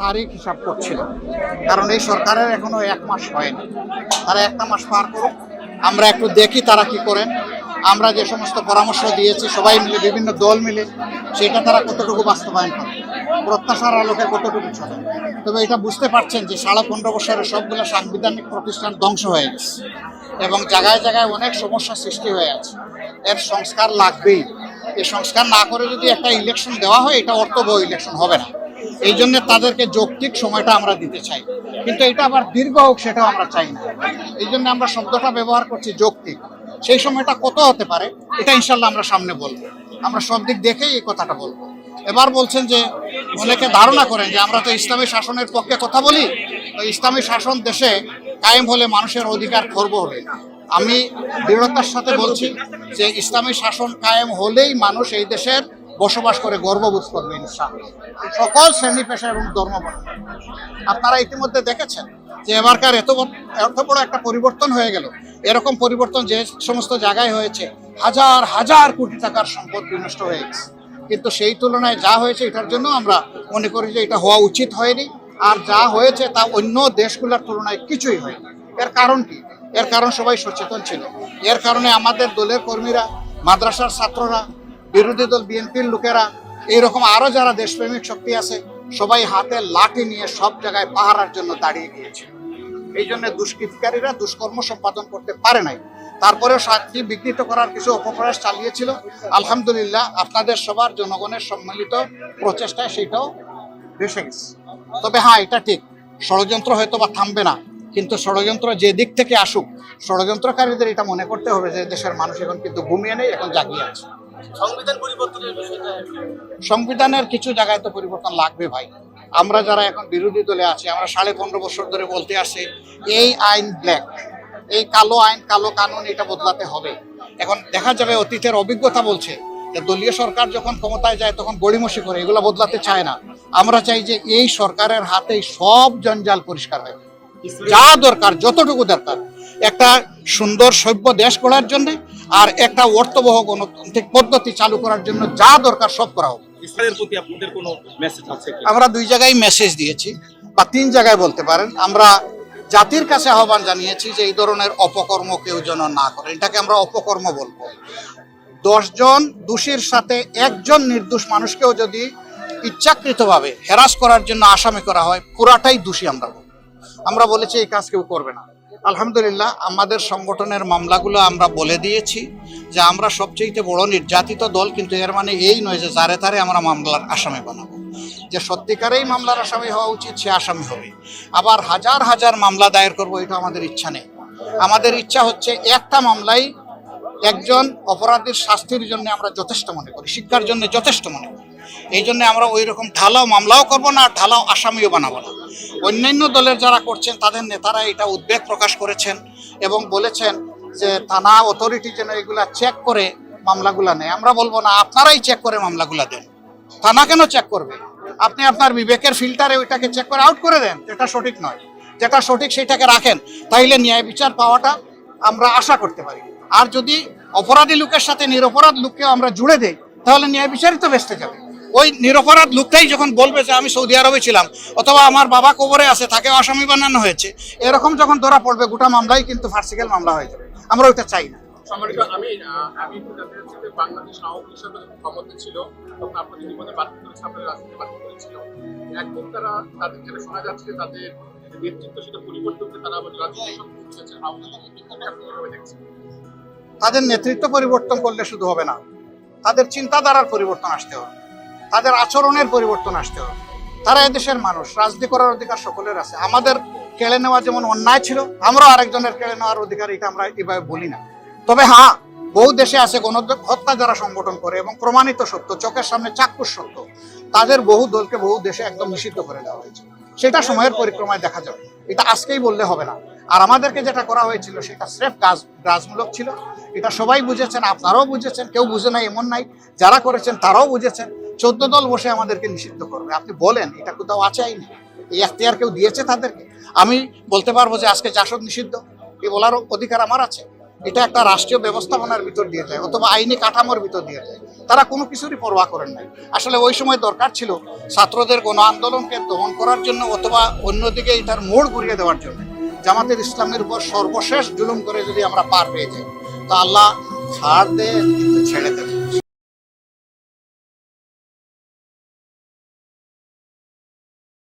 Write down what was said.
তারিখ হিসাব করছিল, কারণ এই সরকারের এখনো 1 মাস হয়নি। তারা 1টা মাস পার করুক, আমরা একটু দেখি তারা কি করেন। আমরা যে সমস্ত পরামর্শ দিয়েছি সবাই মিলে, বিভিন্ন দল মিলে, সেটা তারা কতটুকু বাস্তবায়ন করে, প্রত্যাশার আলোকে কতটুকু চলে। তবে এটা বুঝতে পারছেন যে 15.5 বছরে সবগুলো সাংবিধানিক প্রতিষ্ঠান ধ্বংস হয়ে গেছে এবং জায়গায় জায়গায় অনেক সমস্যা সৃষ্টি হয়ে আছে। এর সংস্কার লাগবেই। এই সংস্কার না করে যদি একটা ইলেকশন দেওয়া হয়, এটা অর্থবহ ইলেকশন হবে না। এই জন্য তাদেরকে যৌক্তিক সময়টা আমরা দিতে চাই, কিন্তু এটা আবার দীর্ঘ হোক সেটাও আমরা চাই না। এই জন্য আমরা শব্দটা ব্যবহার করছি যৌক্তিক। সেই সময়টা কত হতে পারে এটা ইনশাল্লাহ আমরা সামনে বলবো, আমরা সব দিক দেখেই এই কথাটা বলবো। এবার বলছেন যে অনেকে ধারণা করেন যে আমরা তো ইসলামী শাসনের পক্ষে কথা বলি, তো ইসলামী শাসন দেশে কায়েম হলে মানুষের অধিকার খর্ব হবে। আমি দৃঢ়তার সাথে বলছি যে ইসলামী শাসন কায়েম হলেই মানুষ এই দেশের বসবাস করে গর্ববোধ করবে ইনশাআল্লাহ, সকল শ্রেণী পেশা এবং ধর্মবর্ণ। আপনারা ইতিমধ্যে দেখেছেন যে এবারকার এত বড় একটা পরিবর্তন হয়ে গেল। এরকম পরিবর্তন যে সমস্ত জায়গায় হয়েছে, হাজার হাজার কোটি টাকার সম্পদ বিনষ্ট হয়ে গেছে, কিন্তু সেই তুলনায় যা হয়েছে এটার জন্য আমরা মনে করি যে এটা হওয়া উচিত হয়নি। আর যা হয়েছে তা অন্য দেশগুলোর তুলনায় কিছুই হয়নি। এর কারণ কি? এর কারণ সবাই সচেতন ছিল। এর কারণে আমাদের দলের কর্মীরা, মাদ্রাসার ছাত্ররা, বিরোধী দল বিএনপির লোকেরা, এইরকম আরো যারা দেশপ্রেমিক শক্তি আছে, সবাই হাতে লাঠি নিয়ে সব জায়গায় পাহারার জন্য দাঁড়িয়ে গিয়েছে। এই জন্য দুষ্কৃতিকারীরা দুষ্কর্ম সম্পাদন করতে পারে নাই। তারপরেও শান্তি বিঘ্নিত করার কিছু অপপ্রয়াস চালিয়েছিল। আলহামদুলিল্লাহ আপনাদের সবার জনগণের সম্মিলিত প্রচেষ্টায় সেটাও ভেসে গেছে। তবে হ্যাঁ, এটা ঠিক, ষড়যন্ত্র হয়তো বা থামবে না, কিন্তু ষড়যন্ত্র যে দিক থেকে আসুক, ষড়যন্ত্রকারীদের এটা মনে করতে হবে যে দেশের মানুষ এখন কিন্তু ঘুমিয়ে নেই, এখন জাগিয়ে আছে। সংবিধান পরিবর্তনের বিষয়টা সংবিধানের কিছু জায়গায় তো পরিবর্তন লাগবে ভাই। আমরা যারা এখন বিরোধী দলে আছি, আমরা 15.5 বছর ধরে বলতে আসছি এই আইন ব্ল্যাক, এই কালো আইন, কালো কানুন, এটা বদলাতে হবে। এখন দেখা যাবে অতীতের অভিজ্ঞতা বলছে যে দলীয় সরকার যখন ক্ষমতায় যায় তখন গড়িমসি করে, এগুলো বদলাতে চায় না। আমরা চাই যে এই সরকারের হাতেই সব জঞ্জাল পরিষ্কার হয়, যা দরকার, যতটুকু দরকার একটা সুন্দর সভ্য দেশ গড়ার জন্য আর একটা অর্থবহ গণতান্ত্রিক পদ্ধতি চালু করার জন্য যা দরকার সব করা হবে। ইসলামের প্রতি আপনাদের কোনো মেসেজ আছে কি? আমরা 2 জায়গায় মেসেজ দিয়েছি, বা 3 জায়গায় বলতে পারেন। আমরা জাতির কাছে আহ্বান জানিয়েছি যে এই ধরনের অপকর্ম কেউ যেন না করে, এটাকে আমরা অপকর্ম বলবো। 10 জন দোষীর সাথে একজন নির্দোষ মানুষকেও যদি ইচ্ছাকৃতভাবে হেরাস করার জন্য আসামি করা হয়, পুরাটাই দোষী আমরা বলেছি এই কাজ কেউ করবে না। আলহামদুলিল্লাহ আমাদের সংগঠনের মামলাগুলো আমরা বলে দিয়েছি যে আমরা সবচেয়ে বড় নির্যাতিত দল, কিন্তু এর মানে এই নয় যে যারে তারে আমরা মামলার আসামি বানাবো। যে সত্যিকারেই মামলার আসামি হওয়া উচিত সে আসামি হবে। আবার হাজার হাজার মামলা দায়ের করবো এটা আমাদের ইচ্ছা নেই। আমাদের ইচ্ছা হচ্ছে একটা মামলাই একজন অপরাধীর শাস্তির জন্য আমরা যথেষ্ট মনে করি, শিক্ষার জন্য যথেষ্ট মনে করি। এই জন্য আমরা ওই রকম ঢালাও মামলাও করবো না, আর ঢালাও আসামিও বানাবো না। অন্যান্য দলের যারা করছেন তাদের নেতারা এটা উদ্বেগ প্রকাশ করেছেন এবং বলেছেন যে থানা অথরিটি যেন এগুলা চেক করে মামলাগুলা নেয়। আমরা বলবো না, আপনারাই চেক করে মামলাগুলা দেন। থানা কেন চেক করবে? আপনি আপনার বিবেকের ফিল্টারে ওইটাকে চেক করে আউট করে দেন, যেটা সঠিক নয়। যেটা সঠিক সেইটাকে রাখেন, তাইলে ন্যায় বিচার পাওয়াটা আমরা আশা করতে পারি। আর যদি অপরাধী লোকের সাথে নিরপরাধ লোককেও আমরা জুড়ে দেই, তাহলে ন্যায় বিচারই তো বেঁচতে যাবে। ওই নিরপরাধ লোকটাই যখন বলবে যে আমি সৌদি আরবে ছিলাম, অথবা আমার বাবা কবরে আছে, তাকে আসামি বানানো হয়েছে, এরকম যখন ধরা পড়বে, গোটা মামলাই কিন্তু ফার্সিক্যাল মামলা হয়ে যাবে। আমরা ওইটা চাই না। সম্মানিত, আমি বাংলাদেশ আওয়ামী লীগ সরকার ক্ষমতা ছিল তখন আপনাদের জীবনে বাতিল করেছে, আপনাদের রাজনীতি বাতিল করেছিল। এখন তারা তাদের যেটা শোনা যাচ্ছে তাদের নেতৃত্ব সেটা পরিবর্তন করে তারা আবার রাজনীতি সংস্কৃতি আওয়ামী লীগ দেখছে। তাদের নেতৃত্ব পরিবর্তন করলে শুধু হবে না, তাদের চিন্তাধারার পরিবর্তন আসতে হবে, তাদের আচরণের পরিবর্তন আসতে হবে। তারা এদেশের মানুষ, রাজনীতি করার অধিকার সকলের আছে। আমাদের কেড়ে নেওয়া যেমন অন্যায় ছিল, আমরাও আরেকজনের কেড়ে নেওয়ার অধিকার, এটা আমরা এভাবে বলি না। তবে হ্যাঁ, বহু দেশে আছে গণহত্যা যারা সংগঠন করে এবং প্রমাণিত সত্য, চোখের সামনে চাক্ষুষ সত্য, তাদের বহু দলকে বহু দেশে একদম নিষিদ্ধ করে দেওয়া হয়েছে। সেটা সময়ের পরিক্রমায় দেখা যাবে, এটা আজকেই বললে হবে না। আর আমাদেরকে যেটা করা হয়েছিল সেটা স্রেফ কাজমূলক ছিল, এটা সবাই বুঝেছেন, আপনারাও বুঝেছেন, কেউ বুঝে নাই এমন নাই, যারা করেছেন তারাও বুঝেছেন। 14 দল বসে আমাদেরকে নিষিদ্ধ করবে, আপনি বলেন এটা কোথাও আছে আইনে? এই এখতিয়ার কেউ দিয়েছে তাদেরকে? আমি বলতে পারবো যে আজকে জাসদ নিষিদ্ধ, এই বলার অধিকার আমার আছে? এটা একটা রাষ্ট্রীয় ব্যবস্থাপনার ভিতর দিয়ে যায় অথবা আইনি কাঠামোর ভিতর দিয়ে যায়। তারা কোনো কিছুরই পরোয়া করেন নাই। আসলে ওই সময় দরকার ছিল ছাত্রদের গণ আন্দোলনকে দমন করার জন্য অথবা অন্যদিকে এটার মোড় ঘুরিয়ে দেওয়ার জন্য। জামাতের ইসলামের উপর সর্বশেষ জুলুম করে যদি আমরা পার পেয়ে যাই, তো আল্লাহ ছাড় দেয় কিন্তু ছেড়ে দেবে।